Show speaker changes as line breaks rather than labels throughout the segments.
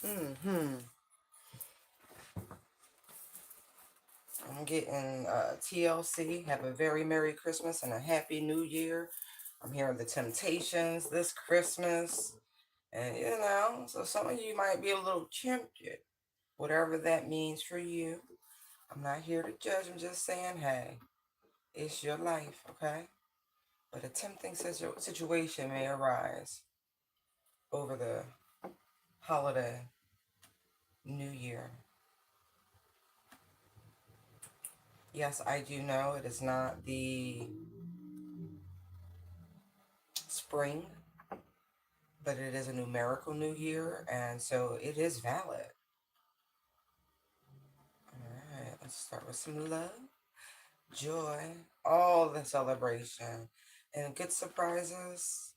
Hmm. I'm getting TLC. Have a very Merry Christmas and a Happy New Year. I'm hearing the Temptations this Christmas. And, so some of you might be a little tempted, whatever that means for you. I'm not here to judge. I'm just saying, hey, it's your life, okay? But a tempting situation may arise over the holiday New Year. Yes, I do know it is not the spring, but it is a numerical new year, and so it is valid. All right, let's start with some love, joy, all the celebration, and good surprises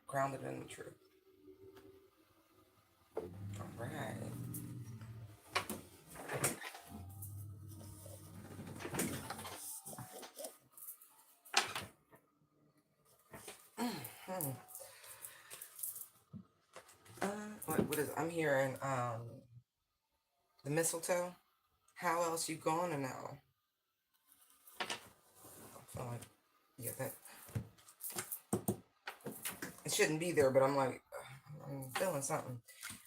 grounded in the truth. All right. Hmm. What is I'm hearing? The mistletoe. How else you gonna know? I feel like yeah, that it shouldn't be there, but I'm like I'm feeling something.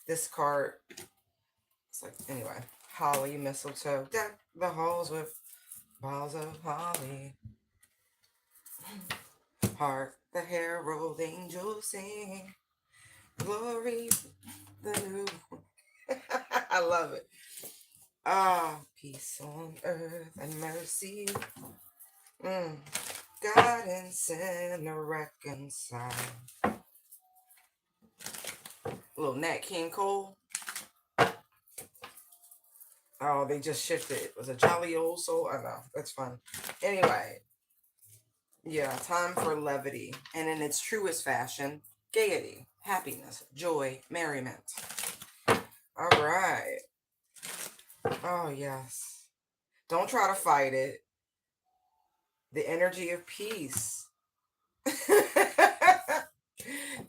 This card. It's like anyway. Holly, mistletoe, deck the halls with balls of holly. Hark the herald angels sing, glory the new. I love it. Ah, peace on earth and mercy. Mm. God and sinner reconcile. Little Nat King Cole. Oh, they just shifted. It was a jolly old soul. I know. That's fun. Anyway, yeah, time for levity. And in its truest fashion, gaiety, happiness, joy, merriment. All right. Oh, yes. Don't try to fight it. The energy of peace.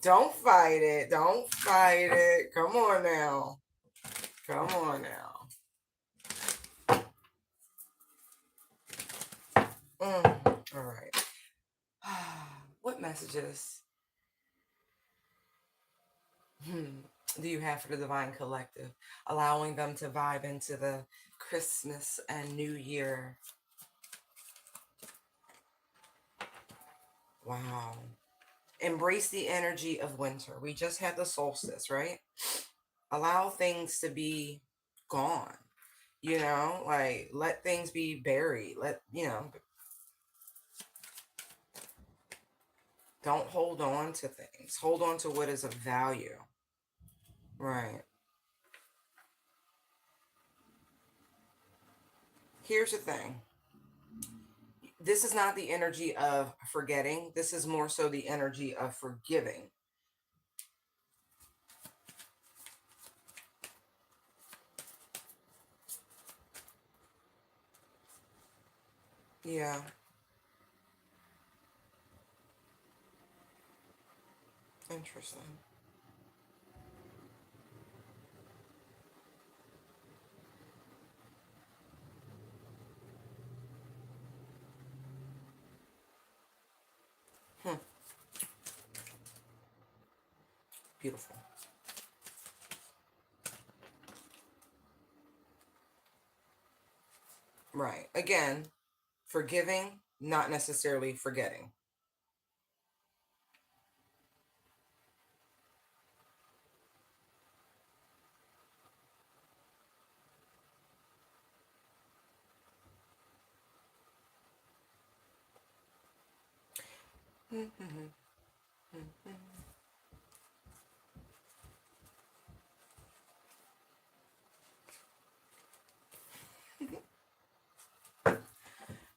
Don't fight it. Don't fight it. Come on now. Come on now. All right. What messages do you have for the Divine Collective? Allowing them to vibe into the Christmas and New Year. Wow. Embrace the energy of winter. We just had the solstice, right? Allow things to be gone. Like let things be buried. Don't hold on to things. Hold on to what is of value. Right. Here's the thing. This is not the energy of forgetting. This is more so the energy of forgiving. Yeah. Interesting. Hmm. Beautiful. Right. Again, forgiving, not necessarily forgetting.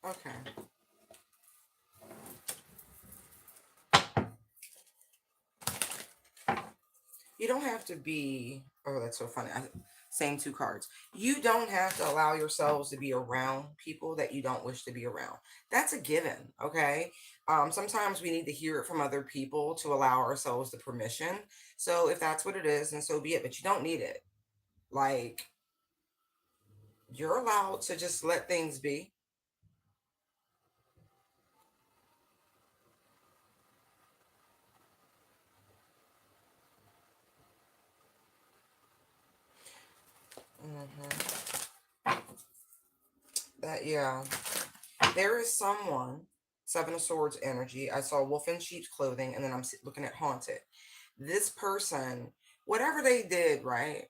Okay. You don't have to be. Oh, that's so funny. Same two cards. You don't have to allow yourselves to be around people that you don't wish to be around. That's a given. Okay. Sometimes we need to hear it from other people to allow ourselves the permission. So if that's what it is, then so be it. But you don't need it. Like, you're allowed to just let things be. Hmm. That, yeah. There is someone, Seven of Swords energy. I saw wolf in sheep's clothing, and then I'm looking at haunted. This person, whatever they did, right?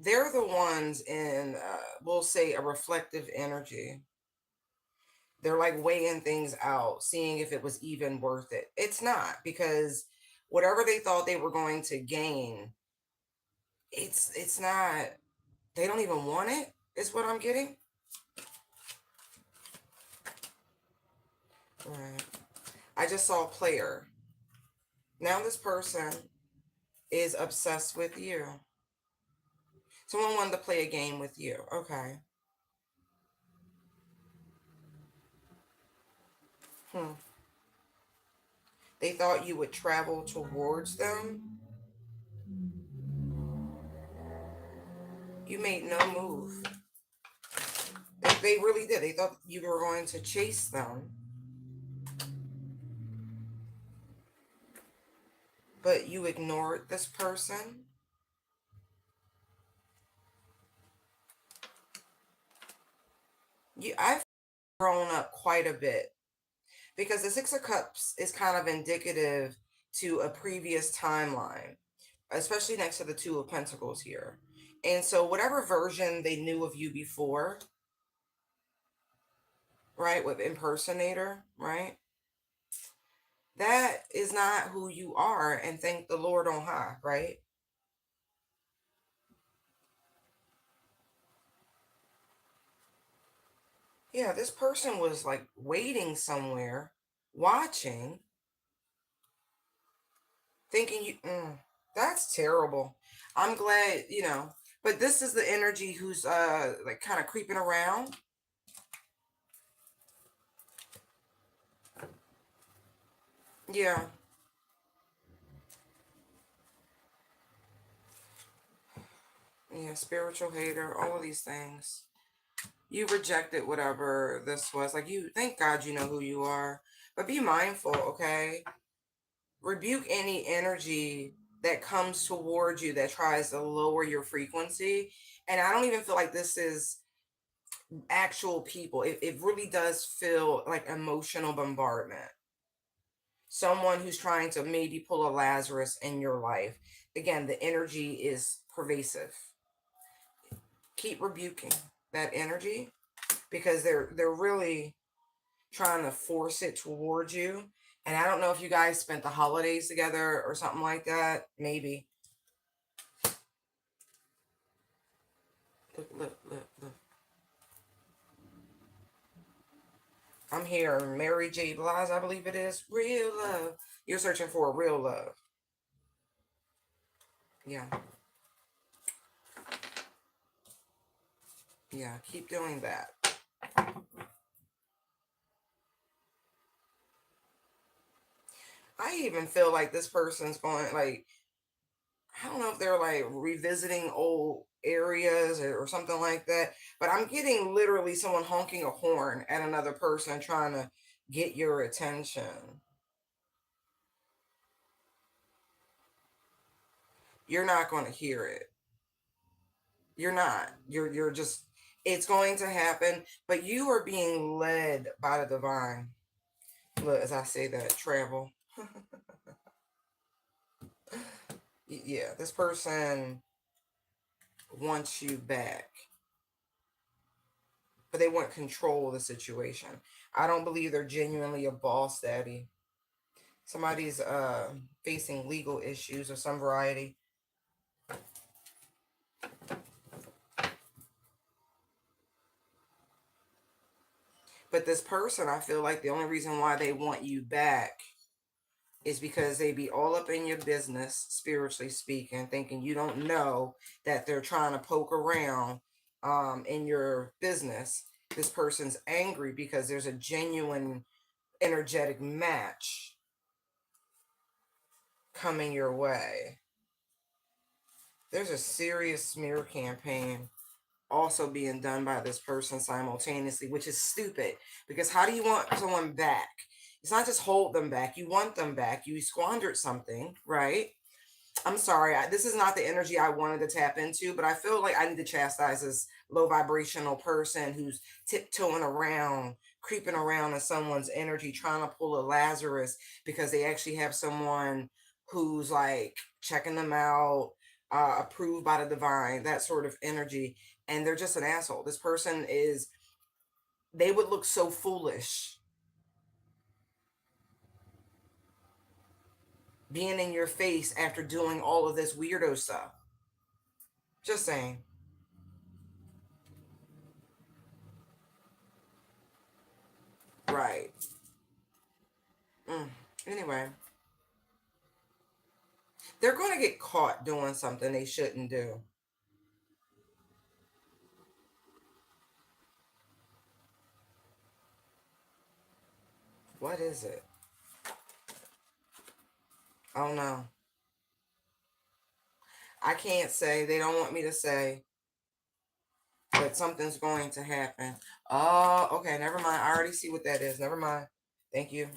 They're the ones in, we'll say, a reflective energy. They're like weighing things out, seeing if it was even worth it. It's not, because whatever they thought they were going to gain, it's not. They don't even want it. Is what I'm getting. Right. I just saw a player. Now this person is obsessed with you. Someone wanted to play a game with you. Okay. Hmm. They thought you would travel towards them. You made no move. They really did. They thought you were going to chase them, but you ignored this person. I've grown up quite a bit, because the Six of Cups is kind of indicative to a previous timeline, especially next to the Two of Pentacles here. And so, whatever version they knew of you before, right, with impersonator, right, that is not who you are. And thank the Lord on high, right? Yeah, this person was like waiting somewhere, watching, thinking you. That's terrible. I'm glad, but this is the energy who's like kind of creeping around. Yeah, yeah, spiritual hater, all of these things. You rejected whatever this was. Like, you, thank God you know who you are. But be mindful, okay? Rebuke any energy that comes towards you that tries to lower your frequency. And I don't even feel like this is actual people. It really does feel like emotional bombardment. Someone who's trying to maybe pull a Lazarus in your life. Again, the energy is pervasive. Keep rebuking that energy, because they're really trying to force it towards you. And I don't know if you guys spent the holidays together or something like that. Maybe. Look, look, look, look. I'm here. Mary J. Blige, I believe it is. Real love. You're searching for a real love. Yeah. Yeah. Keep doing that. I even feel like this person's going, like, I don't know if they're like revisiting old areas or something like that, but I'm getting literally someone honking a horn at another person trying to get your attention. You're not going to hear it. You're not. You're just, it's going to happen, but you are being led by the divine. Look, as I say that, travel. Yeah, this person wants you back, but they want control of the situation. I don't believe they're genuinely a boss daddy. Somebody's facing legal issues of some variety. But this person, I feel like the only reason why they want you back is because they be all up in your business, spiritually speaking, thinking you don't know that they're trying to poke around in your business. This person's angry because there's a genuine energetic match coming your way. There's a serious smear campaign also being done by this person simultaneously, which is stupid. Because how do you want someone back? It's not just hold them back. You want them back. You squandered something, right? I'm sorry. This is not the energy I wanted to tap into, but I feel like I need to chastise this low vibrational person who's tiptoeing around, creeping around in someone's energy, trying to pull a Lazarus because they actually have someone who's like checking them out, approved by the divine, that sort of energy. And they're just an asshole. This person is, they would look so foolish being in your face after doing all of this weirdo stuff. Just saying. Right. Mm. Anyway, they're going to get caught doing something they shouldn't do. What is it? Oh no. I can't say. They don't want me to say, but something's going to happen. Oh, okay. Never mind. I already see what that is. Never mind. Thank you.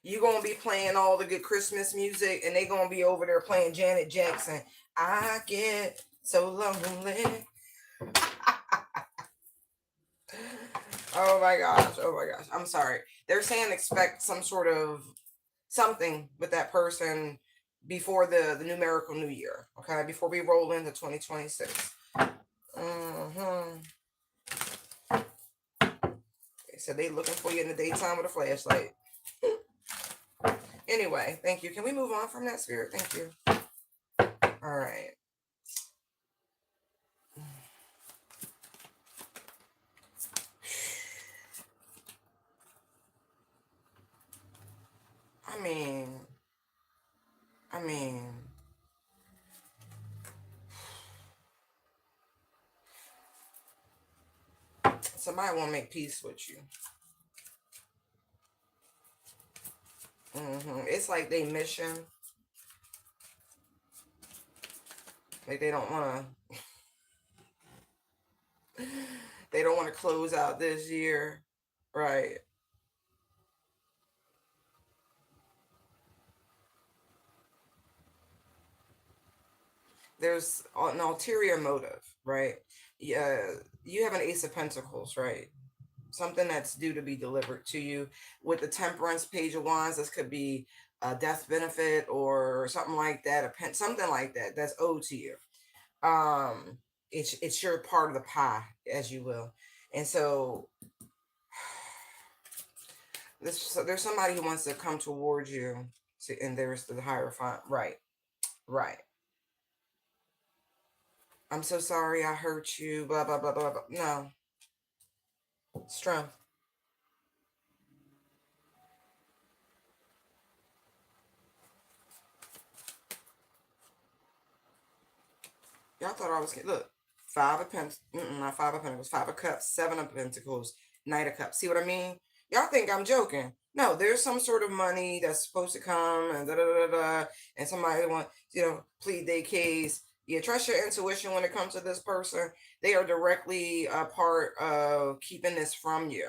You gonna be playing all the good Christmas music, and they gonna be over there playing Janet Jackson. I get so lonely. Oh my gosh. Oh my gosh. I'm sorry. They're saying expect some sort of something with that person before the numerical new year. Okay. Before we roll into 2026. Mm-hmm. So they looking for you in the daytime with a flashlight. Anyway, thank you. Can we move on from that, spirit? Thank you. All right. I mean, I mean, somebody want to make peace with you. It's like they mission. Like they don't want to. They don't want to close out this year, right? There's an ulterior motive, right? Yeah, you have an Ace of Pentacles, right? Something that's due to be delivered to you. With the Temperance, Page of Wands, this could be a death benefit or something like that, something like that that's owed to you. Um, it's your part of the pie, as you will, and so there's somebody who wants to come towards you. See, and there's the Hierophant, right? Right. I'm so sorry I hurt you. Blah blah blah blah blah. No, strength. Y'all thought I was kidding. Look, five of pentacles, not five of pentacles, five of cups, seven of pentacles, knight of cups. See what I mean? Y'all think I'm joking? No, there's some sort of money that's supposed to come and da da da da, and somebody want plead their case. Yeah, trust your intuition when it comes to this person. They are directly a part of keeping this from you.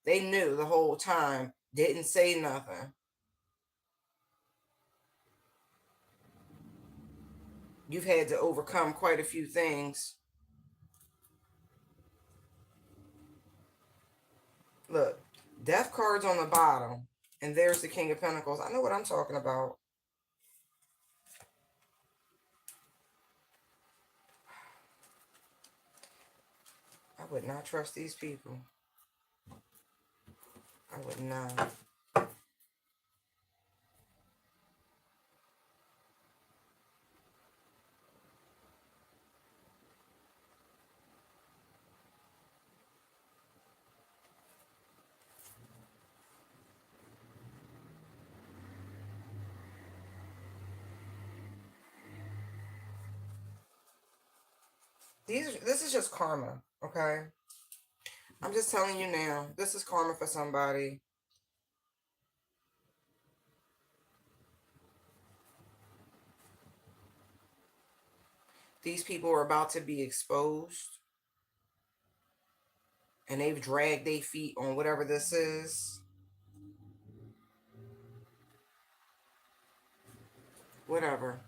They knew the whole time, didn't say nothing. You've had to overcome quite a few things. Look, death cards on the bottom, and there's the King of Pentacles. I know what I'm talking about. I would not trust these people. I would not. This is just karma, okay? I'm just telling you now. This is karma for somebody. These people are about to be exposed, and they've dragged their feet on whatever this is. Whatever.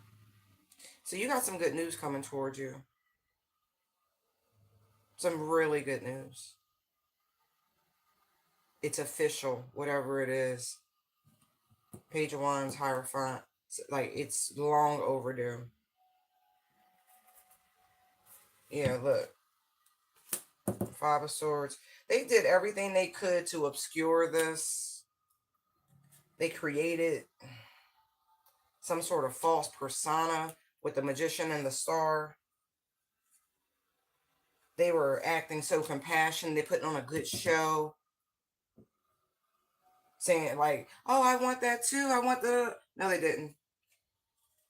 So you got some good news coming towards you. Some really good news. It's official, whatever it is. Page of Wands, Hierophant. Like, it's long overdue. Yeah, look. Five of Swords. They did everything they could to obscure this. They created some sort of false persona with the Magician and the Star. They were acting so compassionate. They putting on a good show. Saying like, oh, I want that too. I want the... No, they didn't.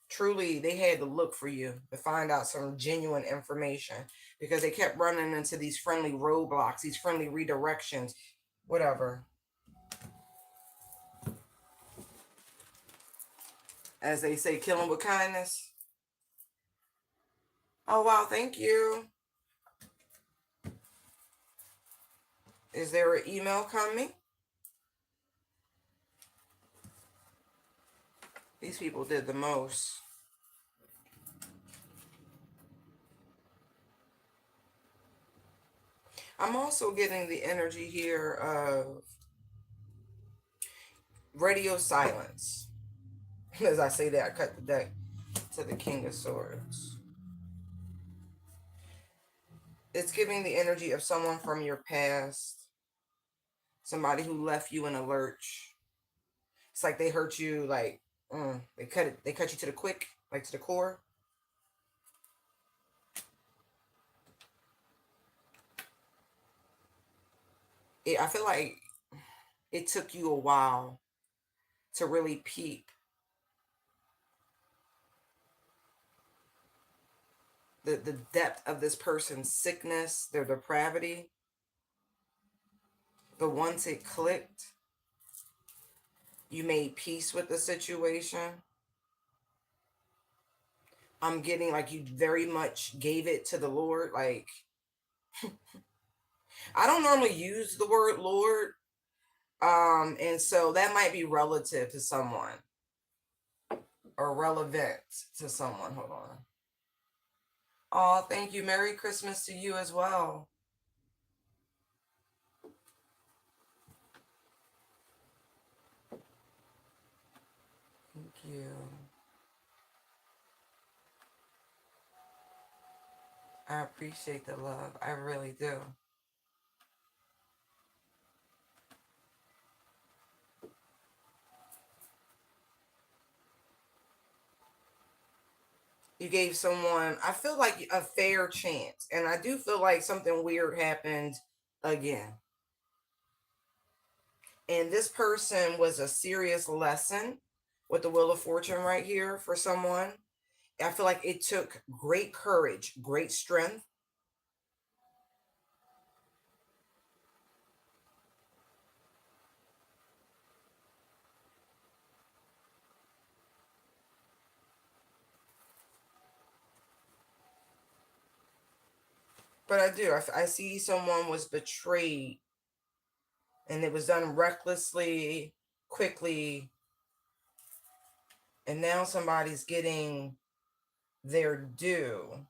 Truly, they had to look for you to find out some genuine information, because they kept running into these friendly roadblocks, these friendly redirections, whatever. As they say, kill them with kindness. Oh, wow, thank you. Is there an email coming? These people did the most. I'm also getting the energy here of radio silence. As I say that, I cut the deck to the King of Swords. It's giving the energy of someone from your past. Somebody who left you in a lurch. It's like they hurt you, like, they cut you to the quick, like to the core. I feel like it took you a while to really peep the depth of this person's sickness, their depravity. But once it clicked, you made peace with the situation. I'm getting like you very much gave it to the Lord. Like, I don't normally use the word Lord. And so that might be relative to someone or relevant to someone. Hold on. Oh, thank you. Merry Christmas to you as well. Thank you. I appreciate the love. I really do. You gave someone, I feel like, a fair chance. And I do feel like something weird happened again. And this person was a serious lesson with the Wheel of Fortune right here for someone. I feel like it took great courage, great strength. But I do. I see someone was betrayed, and it was done recklessly, quickly. And now somebody's getting their due.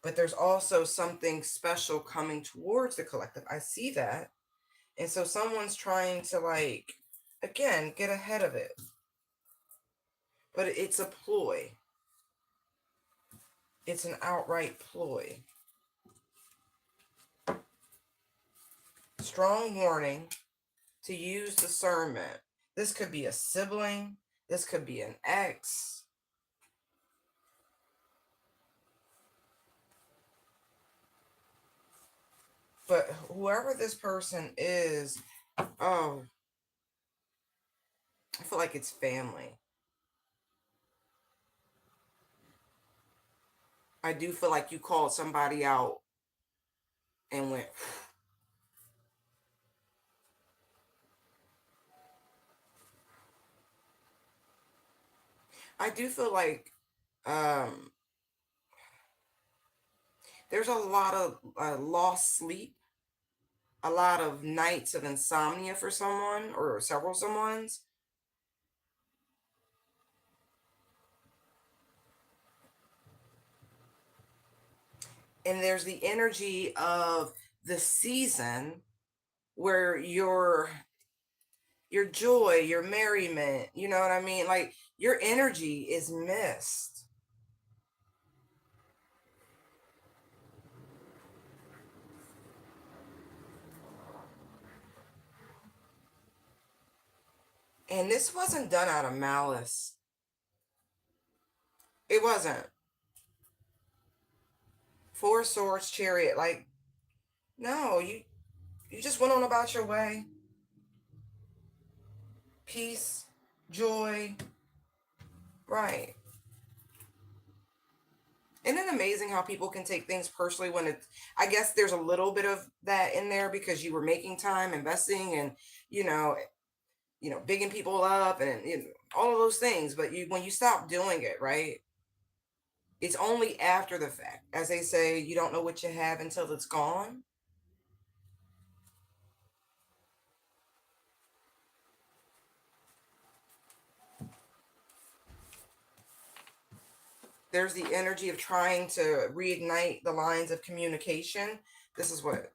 But there's also something special coming towards the collective. I see that. And so someone's trying to, like, again, get ahead of it. But it's a ploy. It's an outright ploy. Strong warning to use discernment. This could be a sibling. This could be an ex. But whoever this person is, oh, I feel like it's family. I do feel like you called somebody out and went, I do feel like Um, there's a lot of lost sleep, a lot of nights of insomnia for someone or several someone's. And there's the energy of the season where your joy, your merriment, you know what I mean? Like your energy is missed. And this wasn't done out of malice. It wasn't. Four swords chariot, like, no, you just went on about your way. Peace, joy, right. Isn't it amazing how people can take things personally when it, I guess there's a little bit of that in there because you were making time, investing, and you know, bigging people up and all of those things. But when you stop doing it, right, it's only after the fact. As they say, you don't know what you have until it's gone. There's the energy of trying to reignite the lines of communication. This is what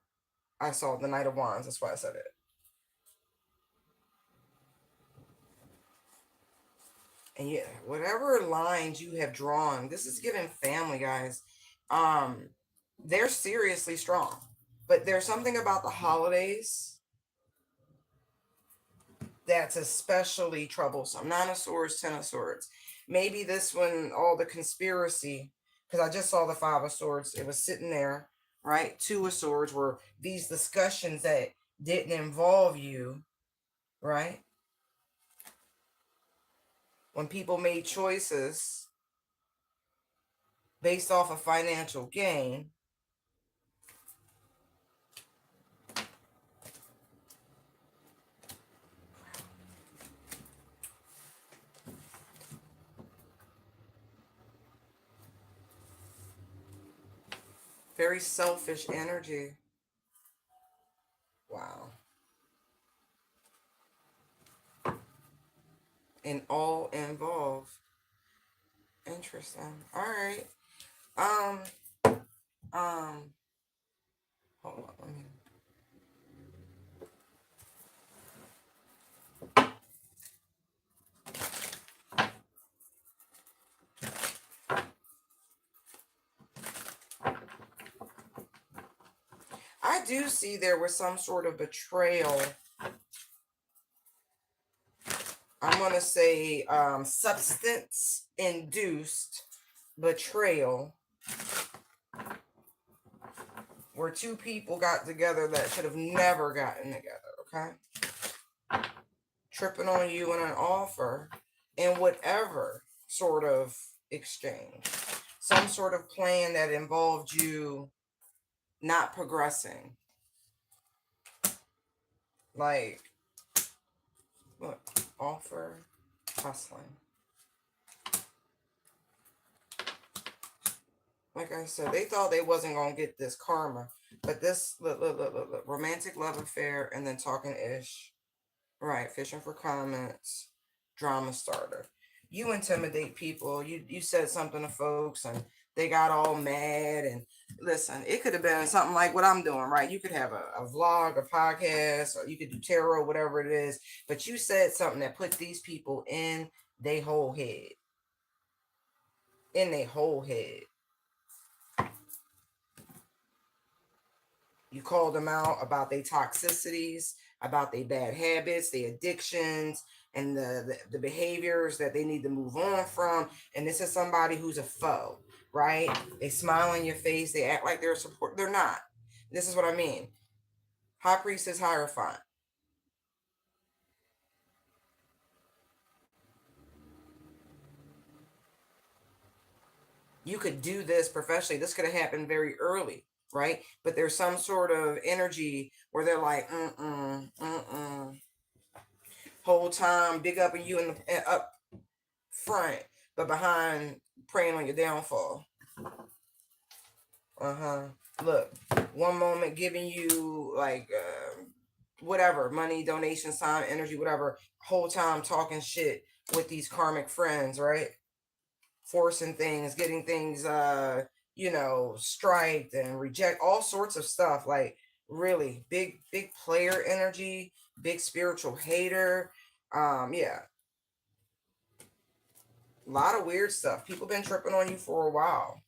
I saw, the Knight of Wands. That's why I said it. And yeah, whatever lines you have drawn, this is giving family, guys. Um, they're seriously strong. But there's something about the holidays that's especially troublesome. Nine of Swords, Ten of Swords. Maybe this one, all the conspiracy, because I just saw the Five of Swords. It was sitting there, right? Two of Swords were these discussions that didn't involve you, right? When people made choices based off of financial gain. Very selfish energy. Wow. And all involved. Interesting. All right. Um, um, hold on. Let me. I do see there was some sort of betrayal. I'm going to say substance induced betrayal where two people got together that should have never gotten together, okay? Tripping on you in an offer in whatever sort of exchange. Some sort of plan that involved you not progressing. Like, look, offer, hustling. Like I said, they thought they wasn't gonna get this karma, but this look, romantic love affair, and then talking ish, right? Fishing for comments, drama starter. You intimidate people. You said something to folks, and they got all mad. And listen, it could have been something like what I'm doing, right? You could have a vlog, a podcast, or you could do tarot, whatever it is. But you said something that put these people in their whole head, in their whole head. You called them out about their toxicities, about their bad habits, their addictions, and the behaviors that they need to move on from. And this is somebody who's a foe, right? They smile in your face. They act like they're a support. They're not. This is what I mean. High Priestess Hierophant. You could do this professionally. This could have happened very early, right? But there's some sort of energy where they're like, whole time big up in you in the up front, but behind praying on your downfall. Look, one moment giving you like whatever, money, donation, time, energy, whatever, whole time talking shit with these karmic friends, right? Forcing things, getting things striked and reject all sorts of stuff. Like really big player energy, big spiritual hater. Yeah. A lot of weird stuff. People been tripping on you for a while,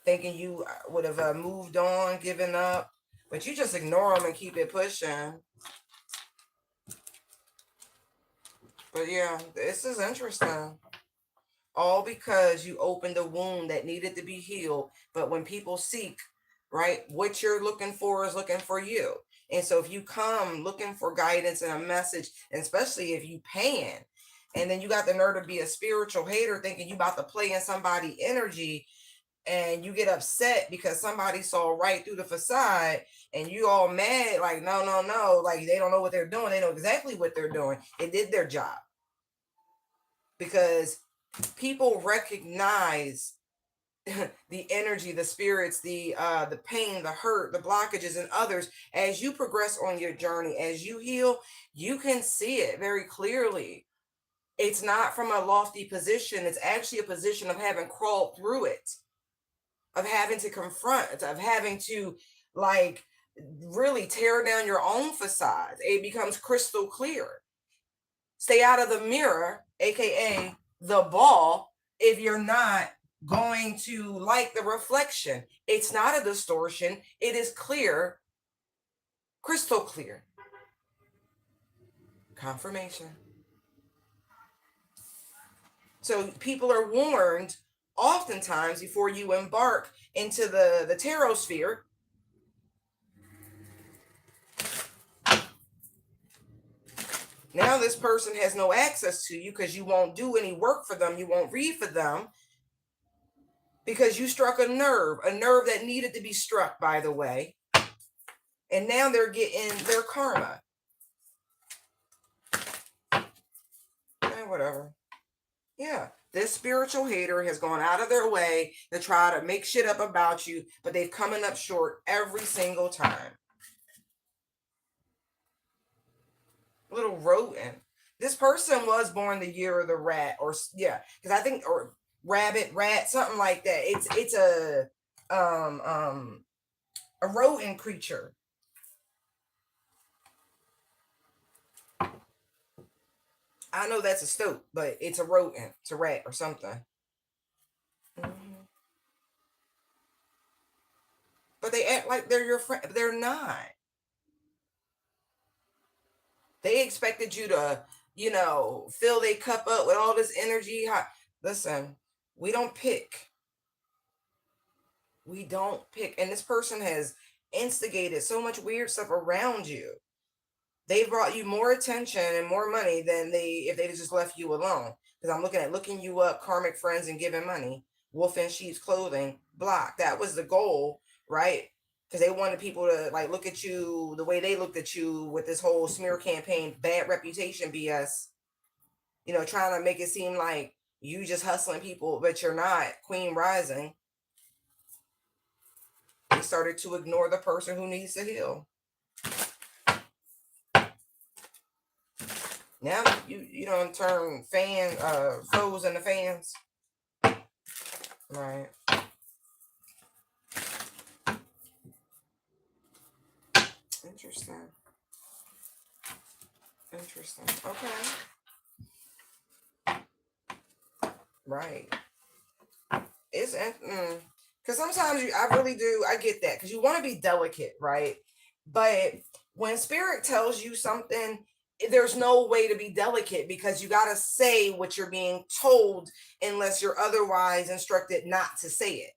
thinking you would have moved on, given up, but you just ignore them and keep it pushing. But yeah, this is interesting. All because you opened a wound that needed to be healed. But when people seek, right, what you're looking for is looking for you. And so if you come looking for guidance and a message, and especially if you paying, and then you got the nerve to be a spiritual hater thinking you about to play in somebody's energy, and you get upset because somebody saw right through the facade, and you all mad, like, no, like they don't know what they're doing. They know exactly what they're doing. It did their job. Because people recognize the energy, the spirits, the pain, the hurt, the blockages in others. As you progress on your journey, as you heal, you can see it very clearly. It's not from a lofty position. It's actually a position of having crawled through it, of having to confront, of having to like really tear down your own facade. It becomes crystal clear. Stay out of the mirror, aka the ball, if you're not going to like the reflection. It's not a distortion. It is clear, crystal clear. Confirmation. So people are warned oftentimes before you embark into the tarot sphere. Now this person has no access to you because you won't do any work for them. You won't read for them because you struck a nerve that needed to be struck, by the way. And now they're getting their karma. Whatever. Yeah. This spiritual hater has gone out of their way to try to make shit up about you, but they've coming up short every single time. Little rodent. This person was born the year of the rat, or yeah, because I think, or rabbit, rat, something like that. It's a rodent creature. I know that's a stoat, but it's a rodent. It's a rat or something. Mm-hmm. But they act like they're your friend. They're not. They expected you to, fill their cup up with all this energy. Listen, we don't pick. We don't pick. And this person has instigated so much weird stuff around you. They brought you more attention and more money than if they just left you alone. Because I'm looking you up, karmic friends and giving money, wolf in sheep's clothing, block. That was the goal, right? Because they wanted people to like look at you the way they looked at you with this whole smear campaign, bad reputation BS. Trying to make it seem like you just hustling people, but you're not. Queen rising. They started to ignore the person who needs to heal. Now you don't turn foes into fans. Right. Interesting. Okay. Right. It's because sometimes I really do. I get that because you want to be delicate, right? But when spirit tells you something, there's no way to be delicate because you got to say what you're being told unless you're otherwise instructed not to say it.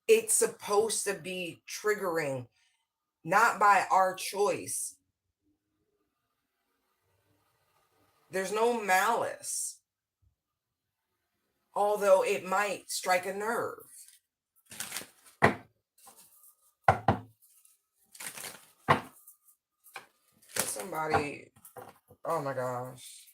It's supposed to be triggering, not by our choice. There's no malice, although it might strike a nerve. Somebody, oh my gosh.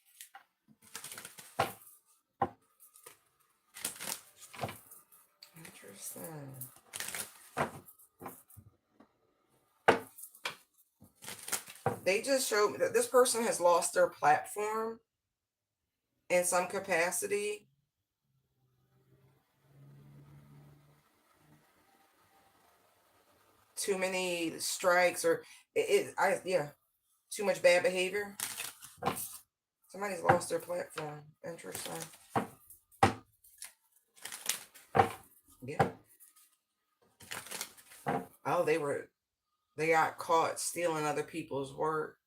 They just showed me that this person has lost their platform in some capacity. Too many strikes, or too much bad behavior. Somebody's lost their platform. Interesting. Yeah. Oh, they got caught stealing other people's work.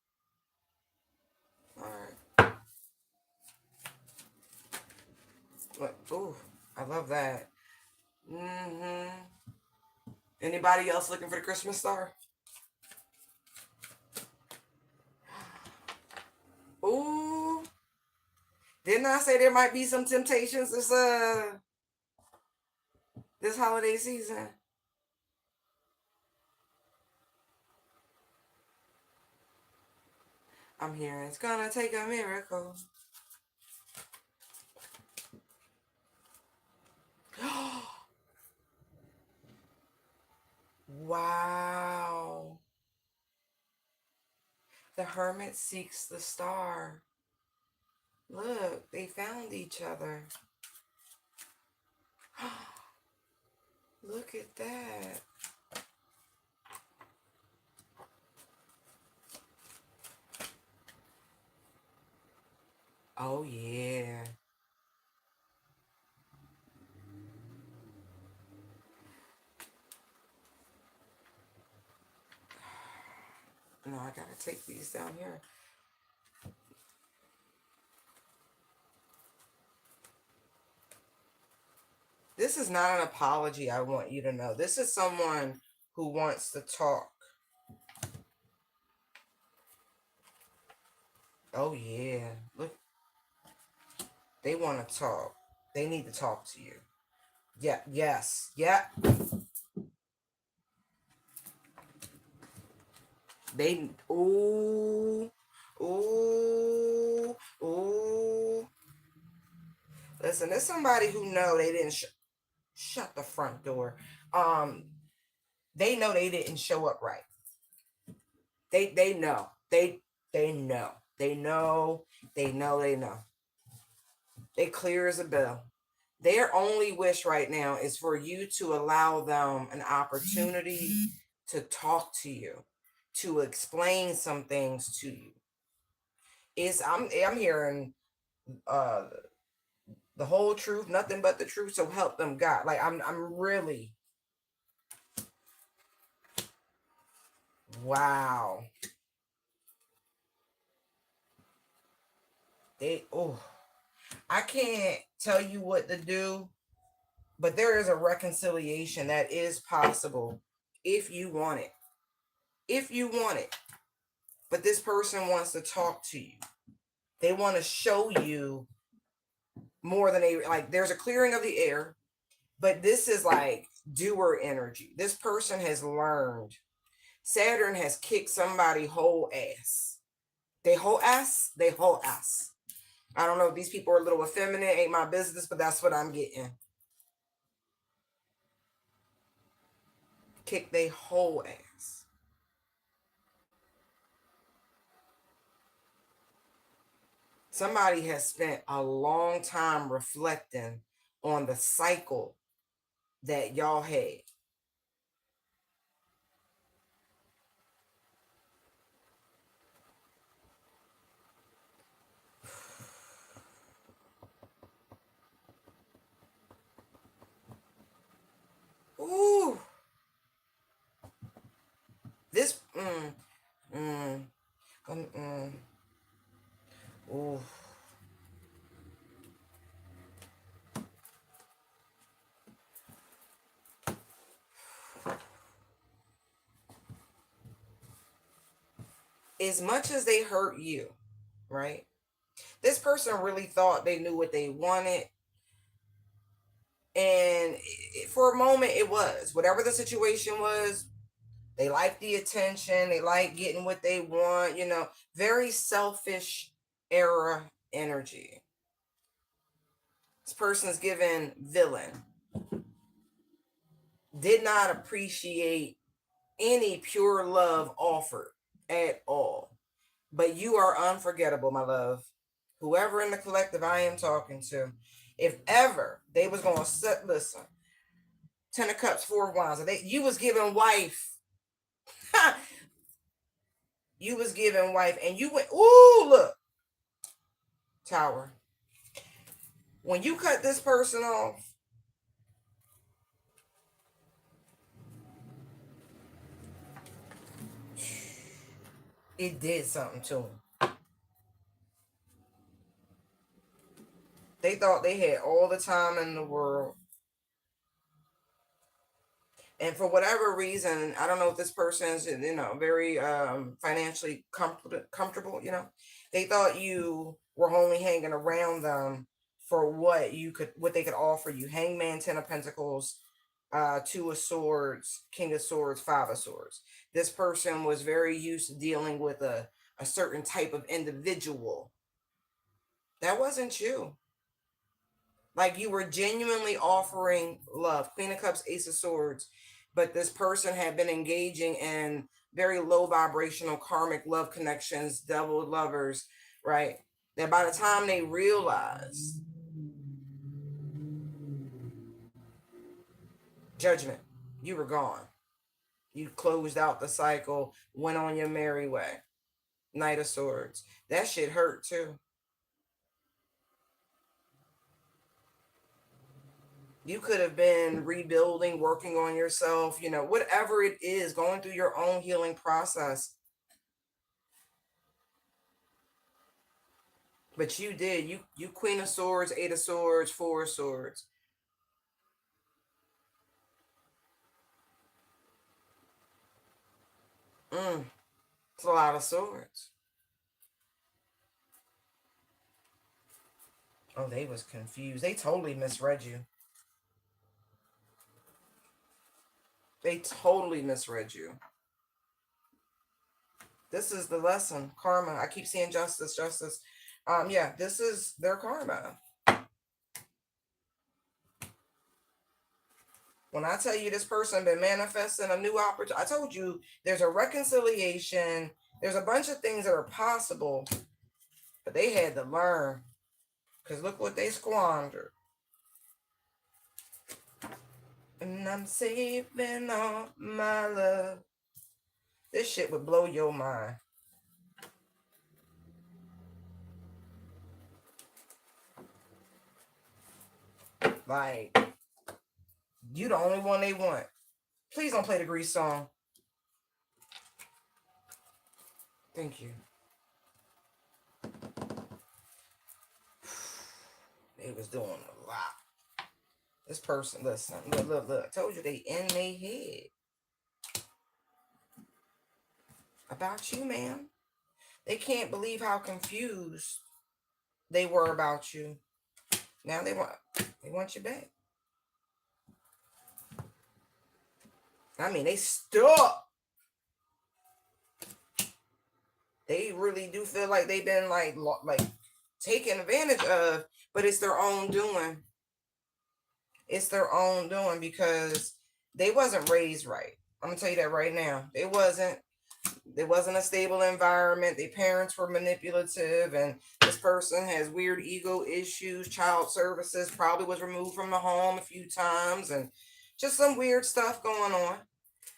All right. Ooh, I love that. Mm-hmm. Anybody else looking for the Christmas star? Ooh. Didn't I say there might be some temptations this holiday season? I'm hearing it's gonna take a miracle. Wow. The hermit seeks the star. Look, they found each other. Look at that. Oh, yeah. No, I gotta take these down here. This is not an apology, I want you to know. This is someone who wants to talk. Oh, yeah. Look, they want to talk. They need to talk to you. Yeah, yes, yeah. They, ooh, ooh, ooh. Listen, there's somebody who know they didn't shut the front door. Um, they know they didn't show up right. They know. They know. They know. They know. They know. They clear as a bell. Their only wish right now is for you to allow them an opportunity to talk to you, to explain some things to you. I'm hearing uh the whole truth, nothing but the truth, so help them God. Like I'm really, wow. I can't tell you what to do, but there is a reconciliation that is possible if you want it. If you want it. But this person wants to talk to you. They want to show you more than they like. There's a clearing of the air, but this is like doer energy. This person has learned. Saturn has kicked somebody whole ass. They whole ass. They whole ass. I don't know if these people are a little effeminate. Ain't my business, but that's what I'm getting. Kick they whole ass. Somebody has spent a long time reflecting on the cycle that y'all had. Ooh. This mm, ooh. As much as they hurt you, right? This person really thought they knew what they wanted. And for a moment, it was. Whatever the situation was, they like the attention. They like getting what they want, very selfish era energy. This person's given villain. did not appreciate any pure love offered at all. But you are unforgettable, my love. Whoever in the collective I am talking to, if ever they was gonna sit, listen, 10 of Cups, 4 of Wands, you was giving wife, you was giving wife, and you went, ooh, look, Tower. When you cut this person off, it did something to them. They thought they had all the time in the world. And for whatever reason, I don't know if this person is, very financially comfortable. They thought you were only hanging around them for what they could offer you. Hangman, 10 of Pentacles, 2 of Swords, King of Swords, 5 of Swords. This person was very used to dealing with a certain type of individual. That wasn't you. Like, you were genuinely offering love. Queen of Cups, Ace of Swords. But this person had been engaging in very low vibrational karmic love connections, devil lovers, right? That by the time they realized, judgment, you were gone. You closed out the cycle, went on your merry way. Knight of Swords. That shit hurt too. You could have been rebuilding, working on yourself, whatever it is, going through your own healing process. But you did. You Queen of Swords, 8 of Swords, 4 of Swords. It's a lot of swords. Oh, they was confused. They totally misread you. They totally misread you. This is the lesson. Karma. I keep seeing justice, justice. Yeah, this is their karma. When I tell you this person been manifesting a new opportunity, I told you there's a reconciliation. There's a bunch of things that are possible, but they had to learn. Because look what they squandered. And I'm saving all my love. This shit would blow your mind. Like, you the only one they want. Please don't play the Grease song. Thank you. They was doing a lot. This person, listen, look. I told you they in their head. About you, ma'am. They can't believe how confused they were about you. Now they want you back. I mean, they stuck. They really do feel like they've been like taken advantage of, but it's their own doing. It's their own doing because they wasn't raised right. I'm gonna tell you that right now. They wasn't. There wasn't a stable environment. Their parents were manipulative, and this person has weird ego issues. Child services probably was removed from the home a few times, and just some weird stuff going on.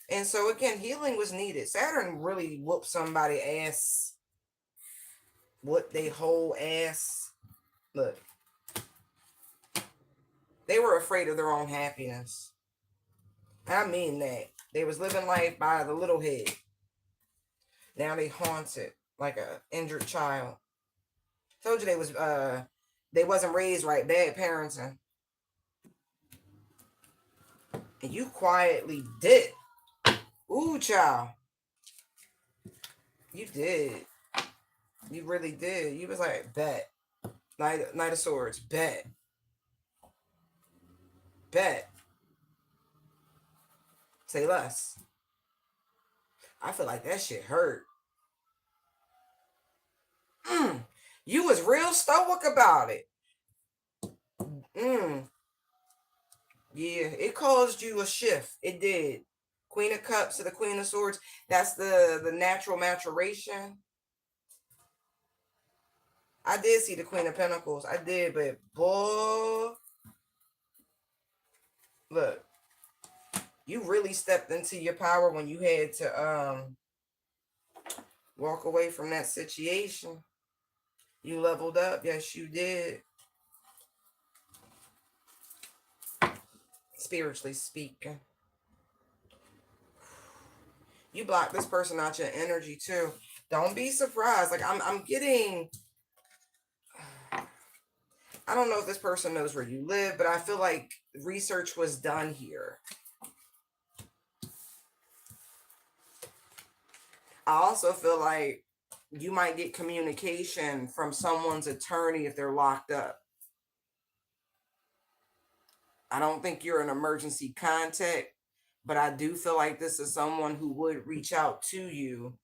And so again, healing was needed. Saturn really whooped somebody ass. Whooped they whole ass. Look, they were afraid of their own happiness. I mean that. They was living life by the little head. Now they haunted like a injured child. Told you they wasn't raised right, bad parenting. And you quietly did. Ooh, child. You did. You really did. You was like, bet. Knight of Swords, bet. Bet. Say less. I feel like that shit hurt. You was real stoic about it. Yeah, it caused you a shift. It did. Queen of Cups to the Queen of Swords. That's the natural maturation. I did see the Queen of Pentacles. I did, but boy, look, you really stepped into your power when you had to walk away from that situation. You leveled up. Yes, you did. Spiritually speaking. You block this person out your energy too. Don't be surprised. Like I'm getting, I don't know if this person knows where you live, but I feel like research was done here. I also feel like you might get communication from someone's attorney if they're locked up. I don't think you're an emergency contact, but I do feel like this is someone who would reach out to you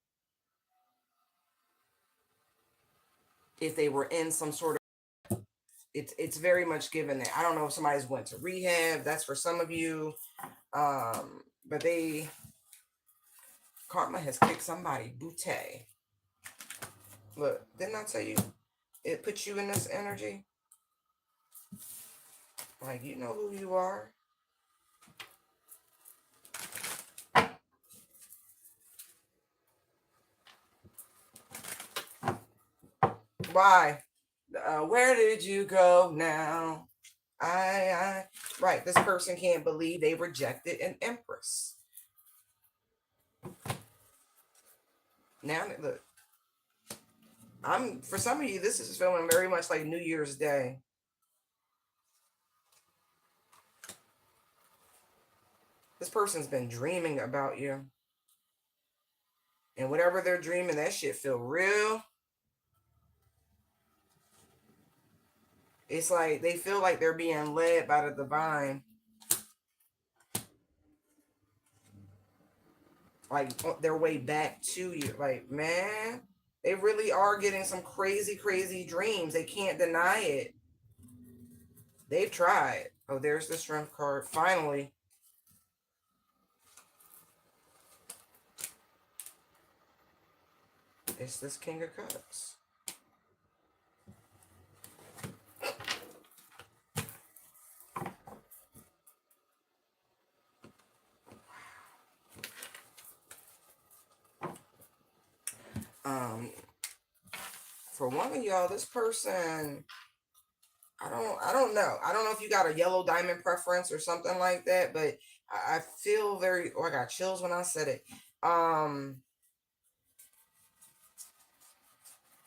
if they were in some sort of, it's very much given that. I don't know if somebody's went to rehab. That's for some of you. But karma has kicked somebody booty. Look, didn't I tell you it puts you in this energy? Like, you know who you are. Why? Where did you go now? Right. This person can't believe they rejected an empress. Now, look, for some of you, this is feeling very much like New Year's Day. This person's been dreaming about you. And whatever they're dreaming, that shit feel real. It's like they feel like they're being led by the divine. Like their way back to you. Like, man, they really are getting some crazy, crazy dreams. They can't deny it. They've tried. Oh, there's the strength card. Finally. It's this King of Cups. For one of y'all, this person, I don't know. I don't know if you got a yellow diamond preference or something like that, but I feel very, I got chills when I said it.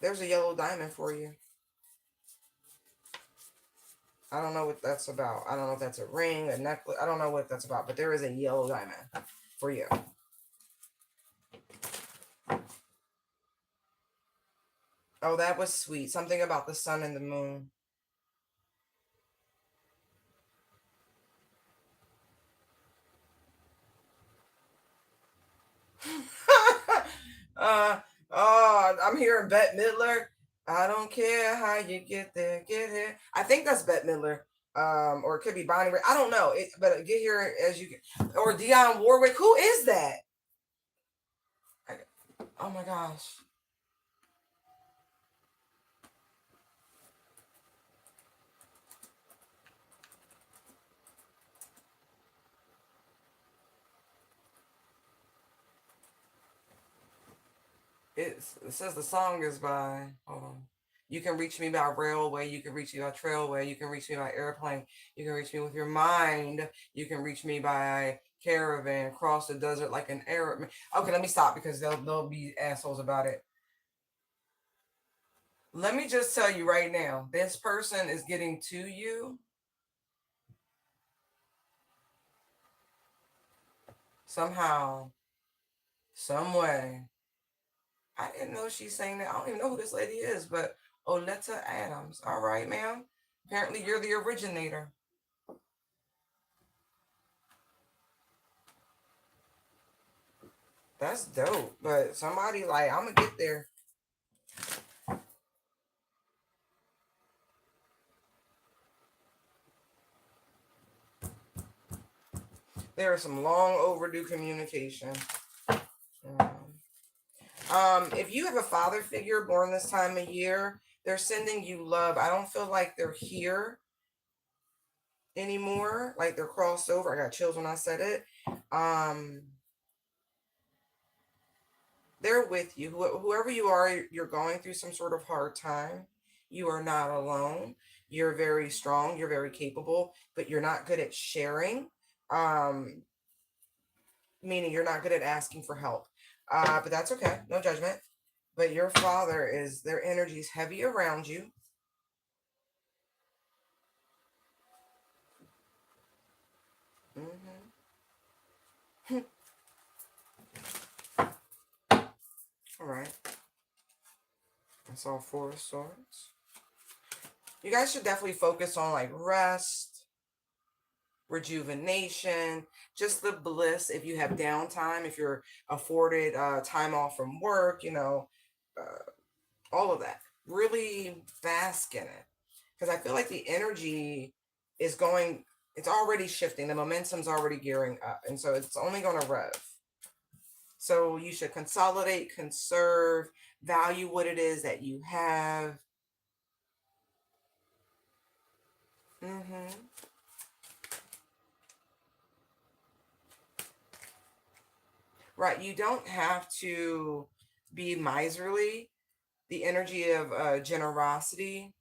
There's a yellow diamond for you. I don't know what that's about. I don't know if that's a ring, a necklace. I don't know what that's about, but there is a yellow diamond for you. Oh, that was sweet. Something about the sun and the moon. I'm hearing Bette Midler. I don't care how you get there, get here. I think that's Bette Midler. Or it could be Bonnie. I don't know. But get here as you can. Or Dionne Warwick. Who is that? Oh my gosh. It says the song is by, hold on. You can reach me by railway. You can reach me by trailway. You can reach me by airplane. You can reach me with your mind. You can reach me by caravan. Cross the desert like an Arab. Okay, let me stop because they'll be assholes about it. Let me just tell you right now, this person is getting to you somehow, some way. I didn't know she's saying that. I don't even know who this lady is, but Oleta Adams. All right, ma'am. Apparently, you're the originator. That's dope. But somebody like, I'm gonna get there. There is some long overdue communication. If you have a father figure born this time of year, they're sending you love. I don't feel like they're here anymore. Like they're crossed over. I got chills when I said it. Um, they're with you. Whoever you are, you're going through some sort of hard time. You are not alone. You're very strong. You're very capable, but you're not good at sharing. Um, Meaning you're not good at asking for help. But that's okay. No judgment. But your father is, their energy is heavy around you. Mm-hmm. All right. That's all four of swords. You guys should definitely focus on like rest, rejuvenation, just the bliss. If you have downtime, if you're afforded time off from work, all of that. Really bask in it. Because I feel like the energy is going, it's already shifting. The momentum's already gearing up. And so it's only going to rev. So you should consolidate, conserve, value what it is that you have. Mm-hmm. Right. You don't have to be miserly. The energy of generosity,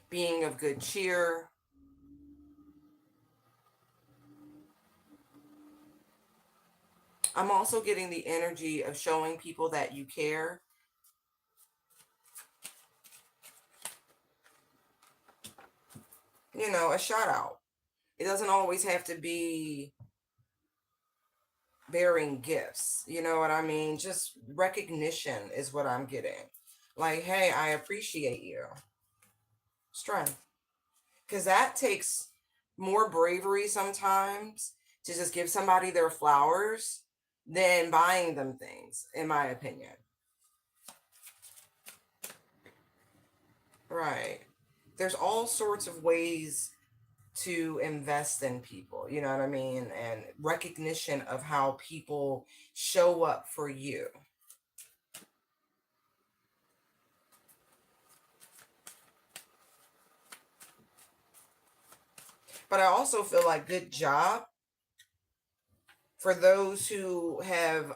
being of good cheer. I'm also getting the energy of showing people that you care. A shout out. It doesn't always have to be bearing gifts. You know what I mean? Just recognition is what I'm getting. Like, hey, I appreciate you. Strength. Because that takes more bravery sometimes to just give somebody their flowers than buying them things, in my opinion. Right. There's all sorts of ways to invest in people, you know what I mean? And recognition of how people show up for you. But I also feel like good job for those who have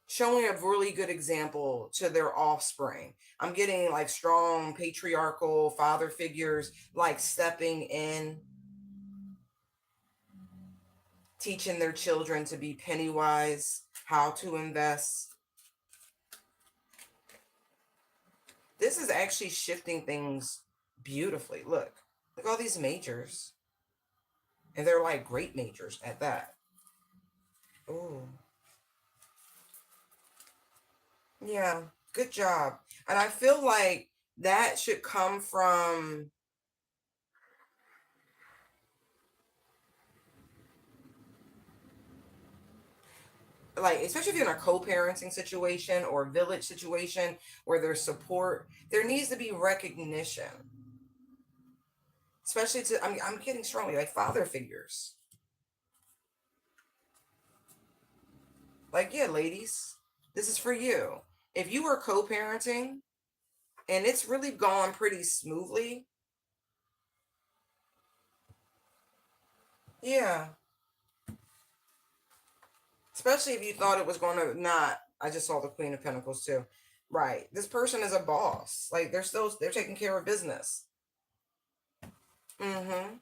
showing a really good example to their offspring. I'm getting like strong patriarchal father figures like stepping in, teaching their children to be penny wise, how to invest. This is actually shifting things beautifully. Look all these majors, and they're like great majors at that. Ooh, yeah, good job. And I feel like that should come from, like, especially if you're in a co-parenting situation or village situation where there's support, there needs to be recognition, especially to, I'm getting strongly like father figures. Like, yeah, ladies, this is for you. If you were co-parenting and it's really gone pretty smoothly, yeah, especially if you thought it was going to not. I just saw the Queen of Pentacles too. Right, this person is a boss. Like, they're taking care of business. Mm-hmm.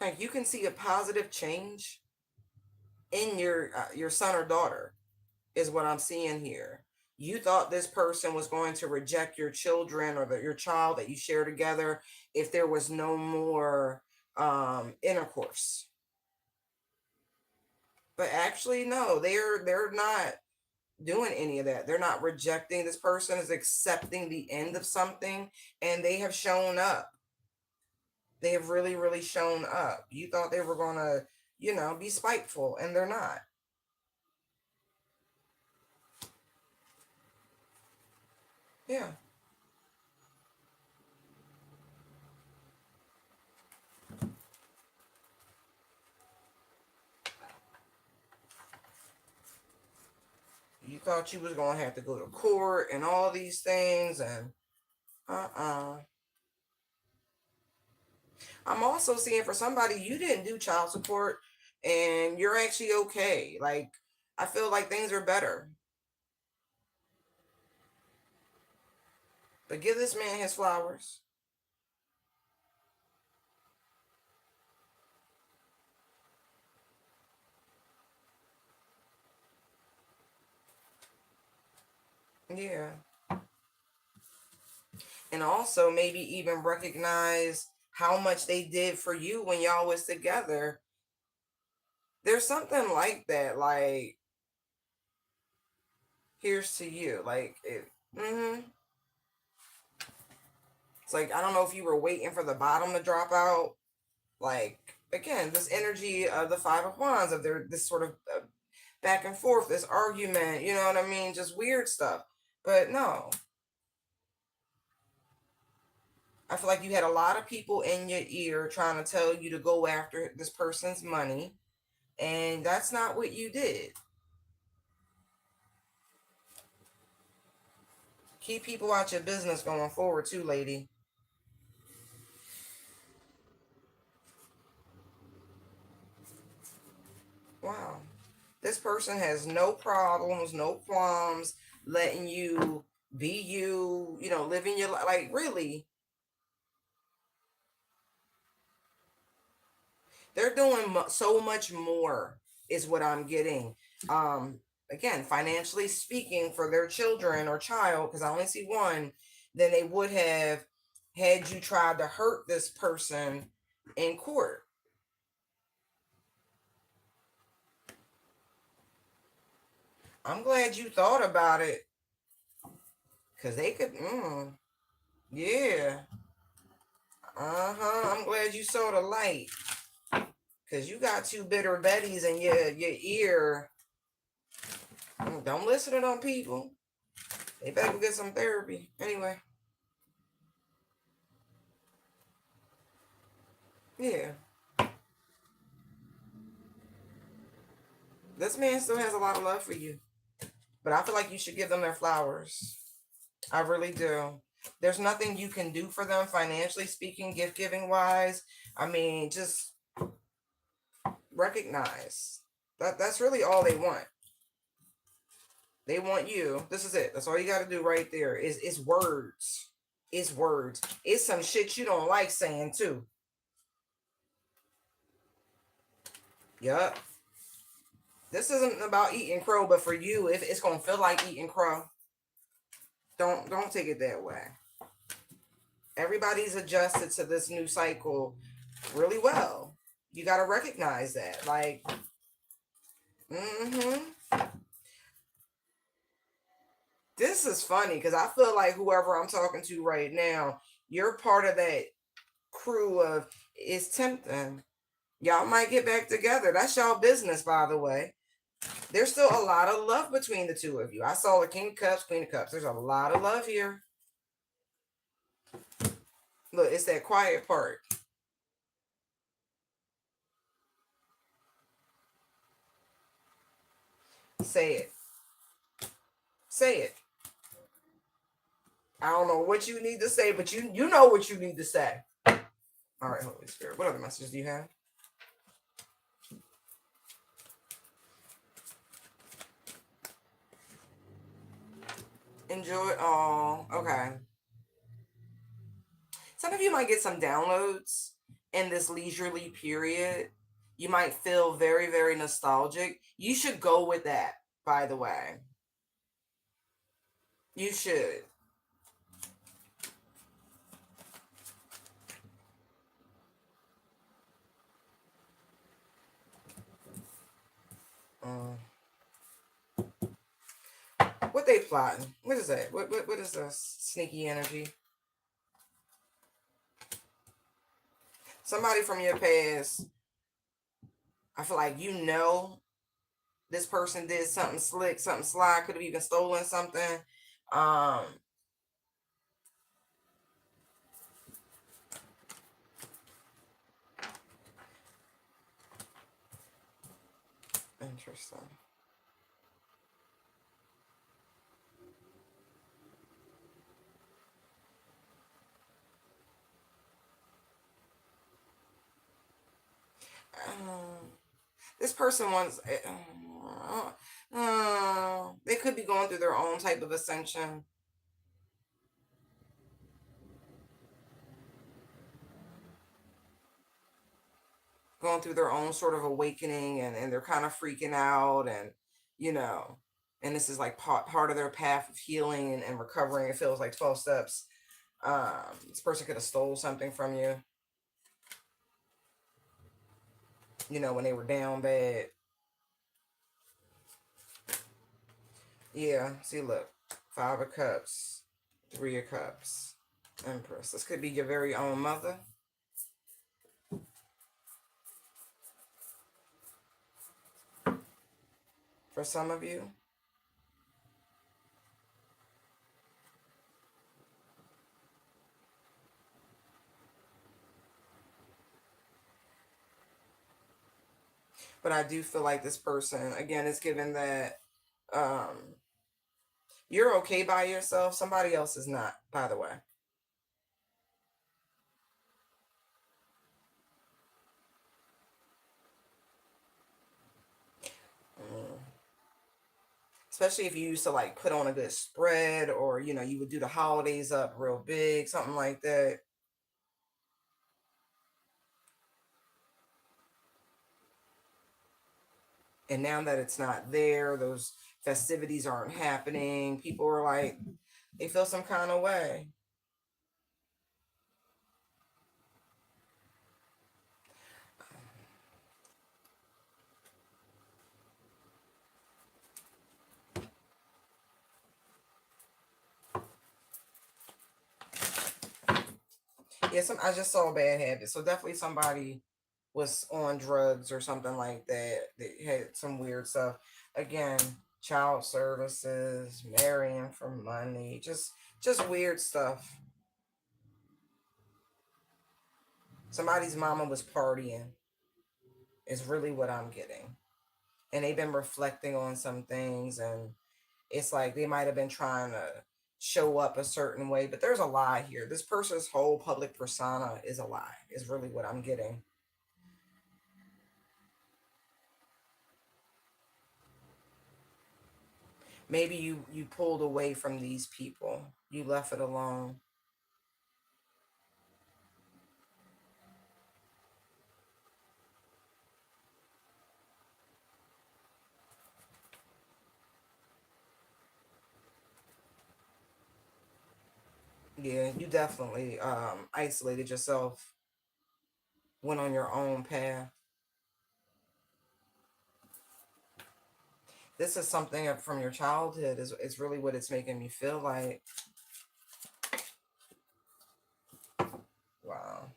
Like, you can see a positive change in your son or daughter, is what I'm seeing here. You thought this person was going to reject your children or your child that you share together if there was no more intercourse. But actually, no, they're not doing any of that. They're not rejecting. This person is accepting the end of something, and they have shown up. They have really, really shown up. You thought they were going to, be spiteful, and they're not. Yeah. You thought you was going to have to go to court and all these things, and uh-uh. I'm also seeing for somebody, you didn't do child support and you're actually okay. Like, I feel like things are better. But give this man his flowers. Yeah. And also maybe even recognize how much they did for you when y'all was together. There's something like that. Like, here's to you. Like, it's like, I don't know if you were waiting for the bottom to drop out. Like, again, this energy of the Five of Wands, of this sort of back and forth, this argument, you know what I mean? Just weird stuff. But no, I feel like you had a lot of people in your ear trying to tell you to go after this person's money, and that's not what you did. Keep people out your business going forward too, lady. Wow. This person has no problems, no qualms letting you be you, living your life. Like, really, they're doing so much more, is what I'm getting. Um, Again, financially speaking, for their children or child, because I only see one, than they would have had you tried to hurt this person in court. I'm glad you thought about it, because they could, yeah. Uh-huh. I'm glad you saw the light, because you got two bitter Bettys in your ear. Don't listen to them people. They better go get some therapy. Anyway, yeah. This man still has a lot of love for you, but I feel like you should give them their flowers. I really do. There's nothing you can do for them financially speaking, gift giving wise. I mean, just recognize that's really all they want. They want you. This is it. That's all you got to do right there. Is words. It's words. It's some shit you don't like saying too. Yup. This isn't about eating crow, but for you, if it's gonna feel like eating crow, don't take it that way. Everybody's adjusted to this new cycle really well. You got to recognize that. Like, mm-hmm. This is funny because I feel like whoever I'm talking to right now, you're part of that crew of is tempting. Y'all might get back together. That's y'all business, by the way. There's still a lot of love between the two of you. I saw the King of Cups, Queen of Cups. There's a lot of love here. Look, it's that quiet part. Say it. Say it. I don't know what you need to say, but you know what you need to say. All right, Holy Spirit. What other messages do you have? Enjoy. Oh, okay. Some of you might get some downloads in this leisurely period. You might feel very, very nostalgic. You should go with that, by the way. You should. Um, what they plotting? What is that? What is this sneaky energy? Somebody from your past, I feel like this person did something slick, something sly, could have even stolen something. Um, Interesting. Um, this person wants. They could be going through their own type of ascension, going through their own sort of awakening, and they're kind of freaking out, and you know, and this is like part of their path of healing and recovering. It feels like 12 steps. This person could have stole something from you, when they were down bad. Yeah, see, look, Five of Cups, Three of Cups, Empress. This could be your very own mother for some of you. But I do feel like this person, again, is given that um, you're okay by yourself. Somebody else is not, by the way. Mm. Especially if you used to like put on a good spread, or you would do the holidays up real big, something like that. And now that it's not there, those festivities aren't happening. People are like, they feel some kind of way. Yeah, I just saw a bad habit. So definitely somebody was on drugs or something like that. They had some weird stuff. Again, child services, marrying for money, just weird stuff. Somebody's mama was partying is really what I'm getting. And they've been reflecting on some things, and it's like they might have been trying to show up a certain way, but there's a lie here. This person's whole public persona is a lie, is really what I'm getting. Maybe you pulled away from these people. You left it alone. Yeah, you definitely isolated yourself, went on your own path. This is something from your childhood is really what it's making me feel like. Wow.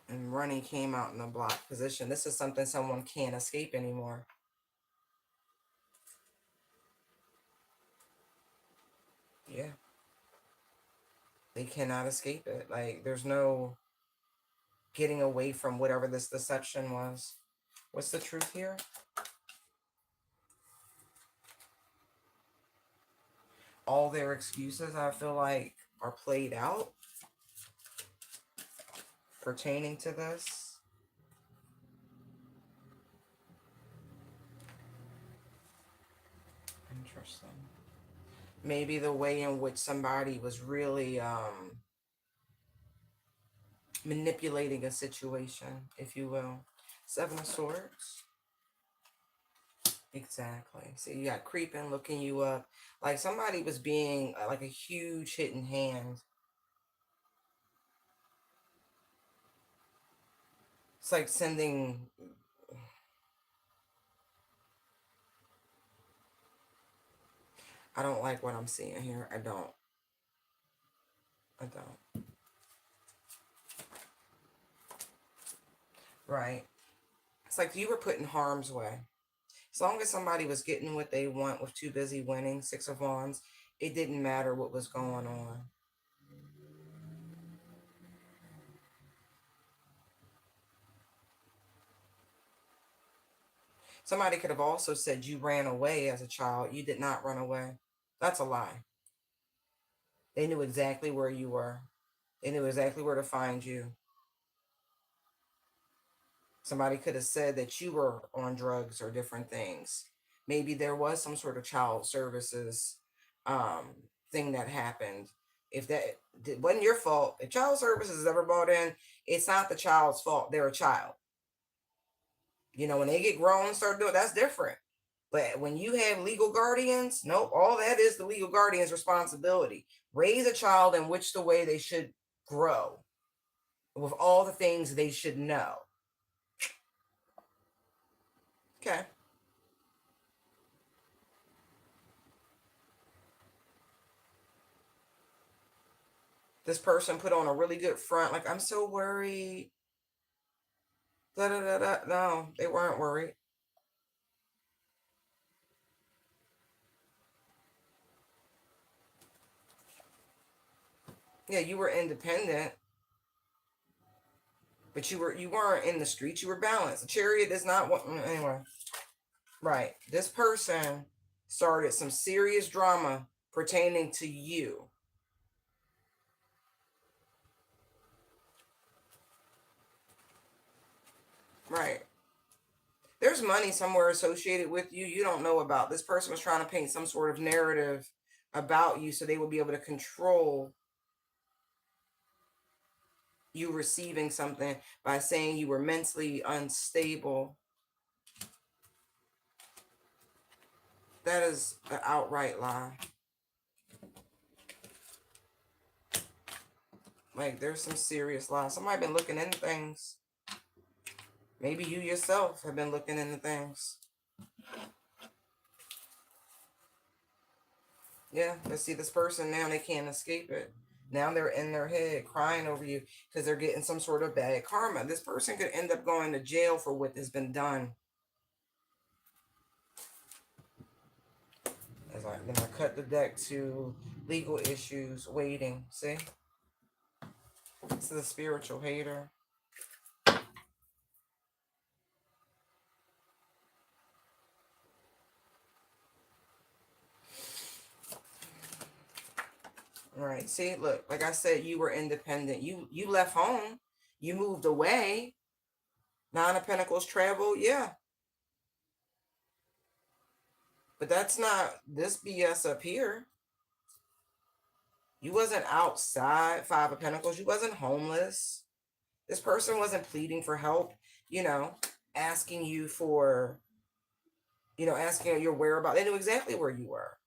And running came out in a block position. This is something someone can't escape anymore. Yeah. They cannot escape it. Like there's no getting away from whatever this deception was. What's the truth here? All their excuses, I feel like, are played out pertaining to this. Interesting. Maybe the way in which somebody was really manipulating a situation, if you will. Seven of Swords. Exactly. So you got creeping, looking you up. Like somebody was being like a huge hidden hand. It's like sending. I don't like what I'm seeing here. I don't. I don't. Right. It's like you were put in harm's way. As long as somebody was getting what they want with too busy winning, Six of Wands, it didn't matter what was going on. Somebody could have also said you ran away as a child. You did not run away. That's a lie. They knew exactly where you were. They knew exactly where to find you. Somebody could have said that you were on drugs or different things. Maybe there was some sort of child services thing that happened. If that wasn't your fault, if child services is ever brought in, it's not the child's fault. They're a child. You know, when they get grown and start doing, that's different. But when you have legal guardians, nope, all that is the legal guardian's responsibility. Raise a child in which the way they should grow with all the things they should know. Okay. This person put on a really good front, like, I'm so worried. Da, da, da, da. No, they weren't worried. Yeah, you were independent, but you weren't in the streets. You were balanced. The chariot is not what anyway. Right. This person started some serious drama pertaining to you. Right. There's money somewhere associated with you don't know about. This person was trying to paint some sort of narrative about you so they would be able to control you receiving something by saying you were mentally unstable. That is an outright lie. Like, there's some serious lies. Somebody been looking into things. Maybe you yourself have been looking into things. Yeah, but see, this person now, they can't escape it. Now they're in their head crying over you because they're getting some sort of bad karma. This person could end up going to jail for what has been done. As then I cut the deck to legal issues, waiting. See? This is a spiritual hater. All right. See, look, like I said, you were independent. You left home. You moved away. Nine of Pentacles travel. Yeah. But that's not this BS up here. You wasn't outside, Five of Pentacles. You wasn't homeless. This person wasn't pleading for help, you know, asking you for, asking your whereabouts. They knew exactly where you were.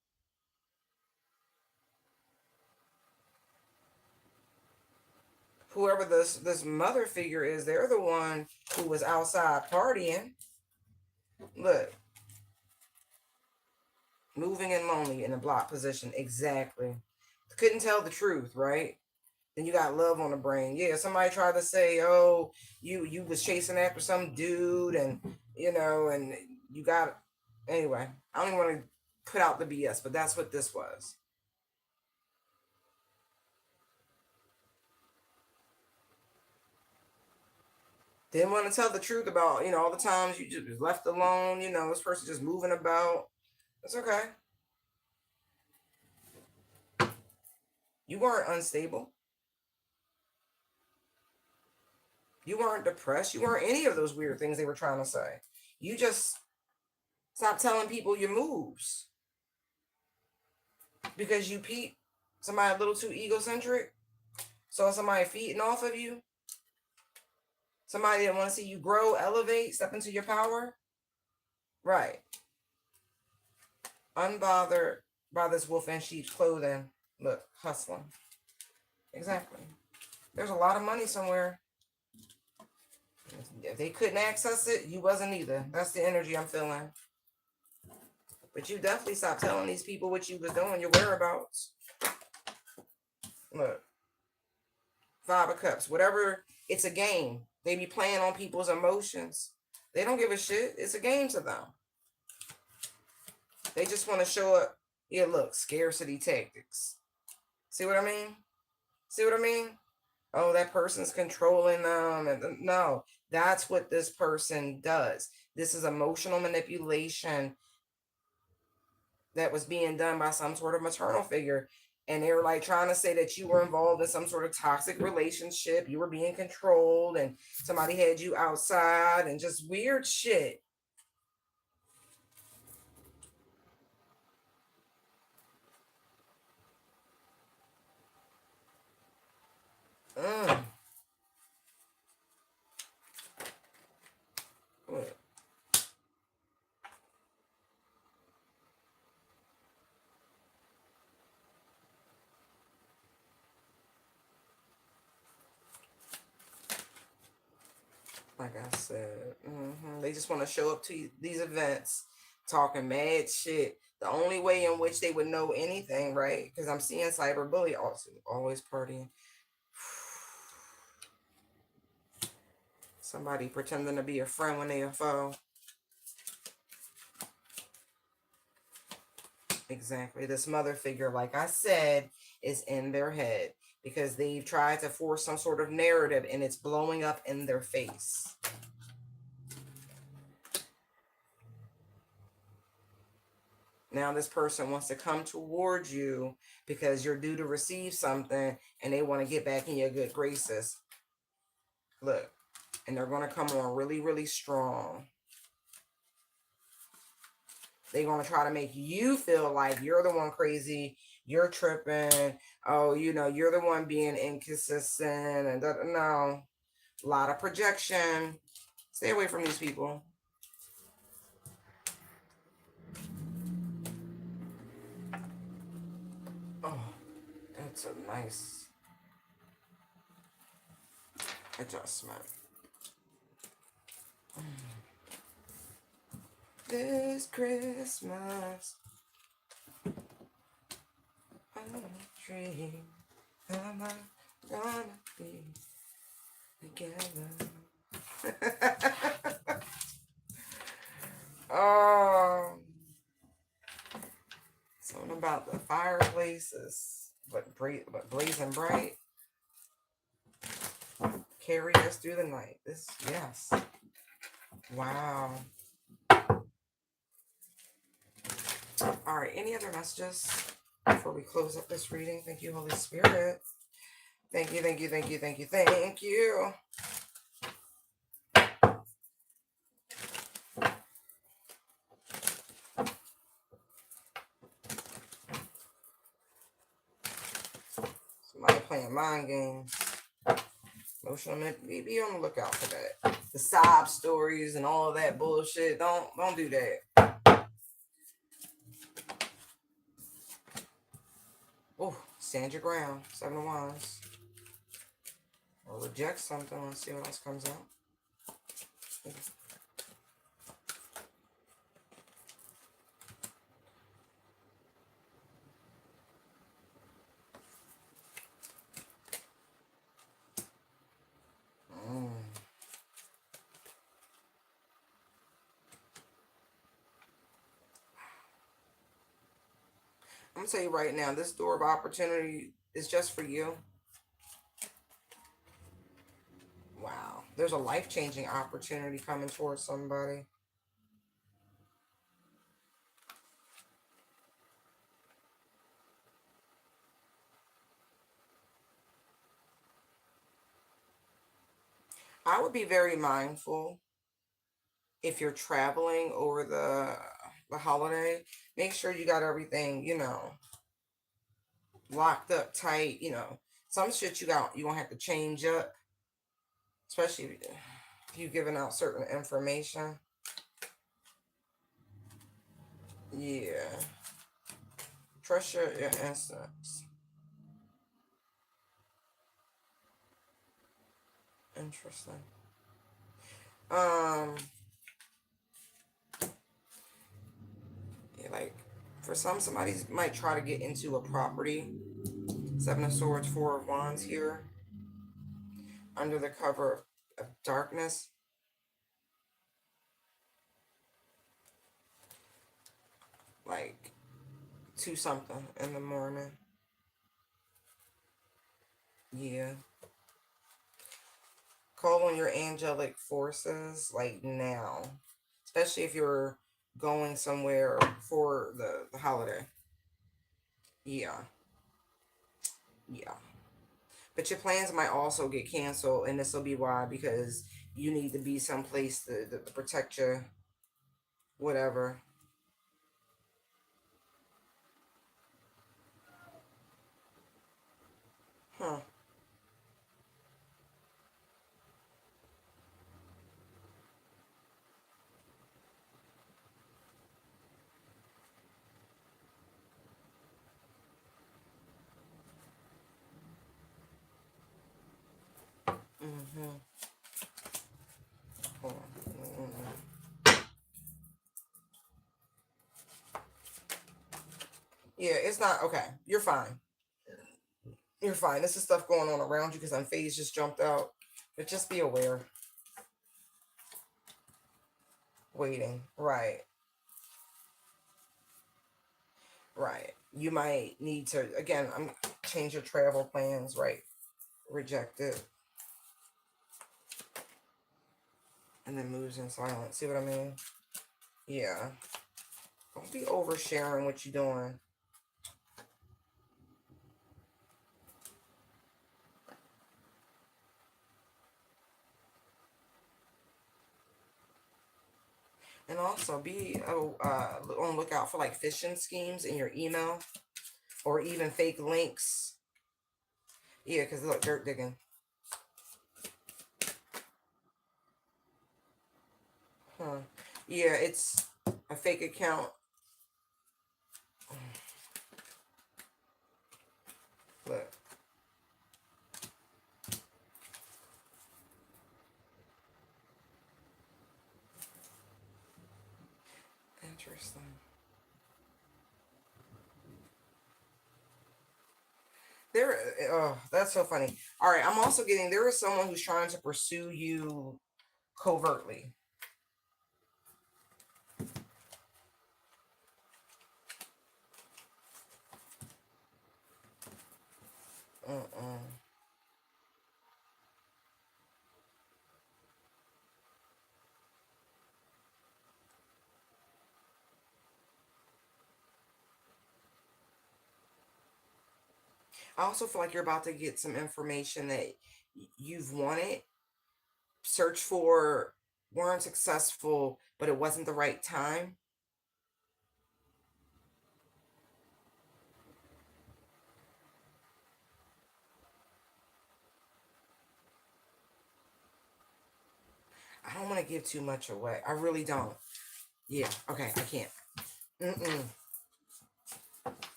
Whoever this mother figure is, they're the one who was outside partying. Look, moving and lonely in a block position. Exactly. Couldn't tell the truth, right? Then you got love on the brain. Yeah, somebody tried to say, oh, you was chasing after some dude, and and you got anyway. I don't even want to put out the BS, but that's what this was. Didn't want to tell the truth about, all the times you just was left alone, this person just moving about. It's okay. You weren't unstable. You weren't depressed. You weren't any of those weird things they were trying to say. You just stopped telling people your moves. Because you peep somebody a little too egocentric. Saw somebody feeding off of you. Somebody didn't want to see you grow, elevate, step into your power. Right. Unbothered by this wolf in sheep's clothing. Look, hustling. Exactly. There's a lot of money somewhere. If they couldn't access it, you wasn't either. That's the energy I'm feeling. But you definitely stopped telling these people what you was doing, your whereabouts. Look. Five of Cups, whatever. It's a game. They be playing on people's emotions. They don't give a shit. It's a game to them. They just want to show up. Yeah, look, scarcity tactics. See what I mean? See what I mean? Oh, that person's controlling them. And no, that's what this person does. This is emotional manipulation that was being done by some sort of maternal figure. And they were like trying to say that you were involved in some sort of toxic relationship. You were being controlled and somebody had you outside and just weird shit. Mm. What? Like I said, they just want to show up to these events talking mad shit. The only way in which they would know anything, right? Because I'm seeing cyberbully also always partying. Somebody pretending to be a friend when they a foe. Exactly. This mother figure, like I said, is in their head because they've tried to force some sort of narrative and it's blowing up in their face. Now this person wants to come towards you because you're due to receive something and they want to get back in your good graces. Look, and they're going to come on really, really strong. They're going to try to make you feel like you're the one crazy, you're tripping, oh, you're the one being inconsistent, and no, a lot of projection. Stay away from these people. Oh, that's a nice adjustment. This Christmas, I'm gonna dream. Am I gonna be together? um, Something about the fireplaces, but blazing bright. Carry us through the night. Yes. Wow. All right. Any other messages before we close up this reading? Thank you, Holy Spirit. Thank you, thank you, thank you, thank you, thank you. Somebody playing mind games. Emotional, be on the lookout for that. The sob stories and all of that bullshit. Don't do that. Oh, stand your ground. 7 of Wands. Or reject something. Let's see what else comes out. I'm gonna tell you right now, this door of opportunity is just for you. Wow. There's a life-changing opportunity coming towards somebody. I would be very mindful if you're traveling over the holiday. Make sure you got everything, locked up tight. Some shit you gonna have to change up, especially if you're giving out certain information. Yeah. Trust your instincts. Interesting. Yeah, like for somebody might try to get into a property. 7 of Swords, 4 of Wands here. Under the cover of darkness, like 2 something in the morning. Yeah. Call on your angelic forces like now, especially if you're going somewhere for the holiday. Yeah. Yeah. But your plans might also get canceled, and this will be why, because you need to be someplace to protect your whatever. Huh. Mm-hmm. Hold on. Yeah, it's not okay. You're fine. You're fine. This is stuff going on around you because phase just jumped out. But just be aware. Waiting. Right. Right. You might need to again. I'm change your travel plans. Right. Reject it, and then moves in silence. See what I mean? Yeah. Don't be oversharing what you're doing. And also be on lookout for like phishing schemes in your email or even fake links. Yeah, because look, dirt digging. Huh. Yeah, it's a fake account. Look, interesting. There, oh, that's so funny. All right, I'm also getting there is someone who's trying to pursue you covertly. Mm-mm. I also feel like you're about to get some information that you've wanted, searched for, weren't successful, but it wasn't the right time. I don't want to give too much away. I really don't. Yeah. Okay. I can't. Mm-mm.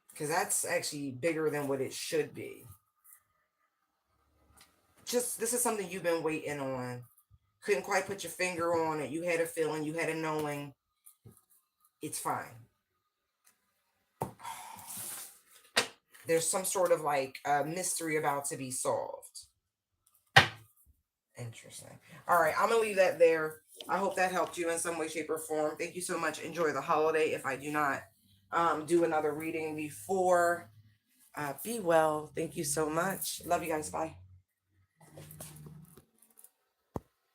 Because that's actually bigger than what it should be. Just this is something you've been waiting on. Couldn't quite put your finger on it. You had a feeling. You had a knowing. It's fine. There's some sort of like mystery about to be solved. Interesting. All right, I'm gonna leave that there. I hope that helped you in some way, shape, or form. Thank you so much. Enjoy the holiday. If I do not do another reading before, be well. Thank you so much. Love you guys. Bye.